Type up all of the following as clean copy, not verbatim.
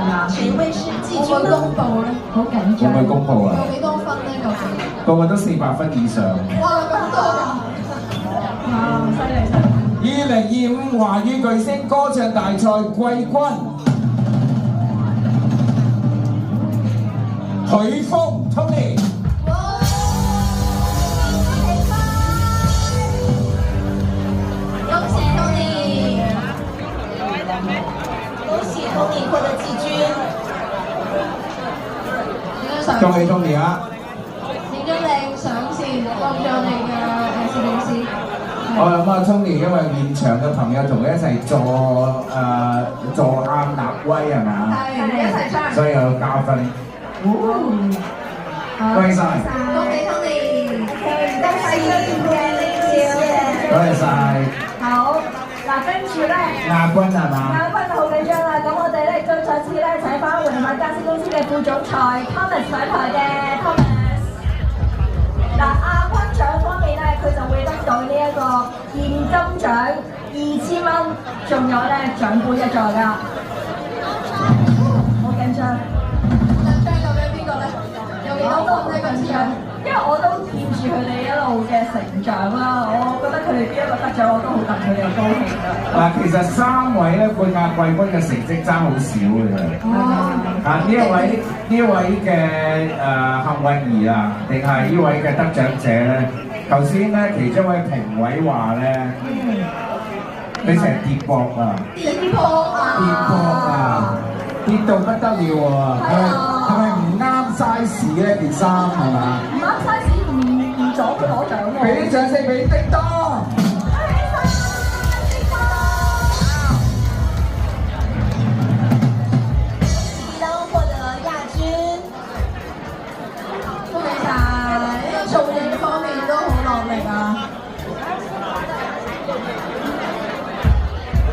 係嘛？誰會是季軍呢？公佈咧，好緊張。會唔會公佈啊？有幾多分呢？究竟？個個都400分以上。哇，咁多㗎！哇，犀利犀利2025華語巨聲歌唱大賽季軍，許峰 Tony。恭喜 Tony！恭喜 Tony 獲得季軍。恭喜 Tony 啊！影咗靚相先，幫咗你嘅攝影師。我諗啊 Tony 因為現場嘅朋友同佢一齊助啱立威係嘛？係一齊唱。所以有加分。恭喜晒！恭喜 Tony！恭喜多謝晒。好，嗱跟住咧，亞軍係嘛？亞軍好緊張啦，咁我哋咧再次咧請翻榮馬家私公司嘅副總裁 Thomas 上台嘅 Thomas。嗱亞軍獎方面咧，佢就會得到呢一個現金獎2000蚊，仲有咧獎杯一座㗎。好緊張。緊張究竟邊個咧？有幾多分呢個獎？因為我都見住佢哋一路嘅成長啦，我覺得佢哋邊一個得獎我都好戥佢哋高興㗎。嗱，其實3位咧冠亞季軍嘅成績爭好少嘅啫。呢一位嘅幸運兒啊，定係呢位嘅得獎者咧？頭先咧其中一位評委話咧，你成日跌膊啊！跌波啊！跌到不得了喎！係咪唔啱 size 咧件衫係嘛？唔啱 size 唔阻佢攞獎喎。俾啲掌聲俾叮當！叮當獲得亞軍，恭喜晒！呢個造型方面都好落力啊！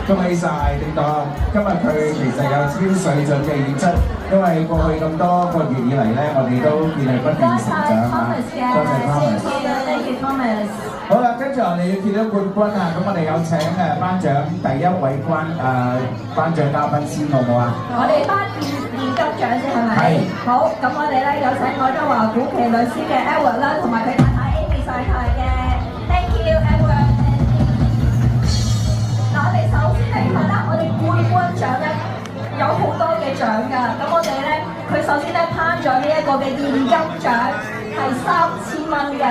恭喜晒叮當！今日佢其實有超水準嘅演出，因為過去咁多個月以嚟咧，我哋都見佢不斷成長啊！多謝 Thomas。好啦，跟住我哋要見到冠軍啊！咁我哋有請頒獎第一位頒獎嘉賓先，好唔好啊？我哋頒現金獎先係咪？係。好，咁我哋咧有請愛德華古奇律師嘅 Edward 啦，同埋佢太太 Amy 上台嘅。Thank you Edward。嗱，我哋首先嚟睇啦，我哋冠軍獎咧有好多嘅獎㗎，咁我哋咧佢首先咧頒咗呢一個嘅現金獎係3000蚊㗎。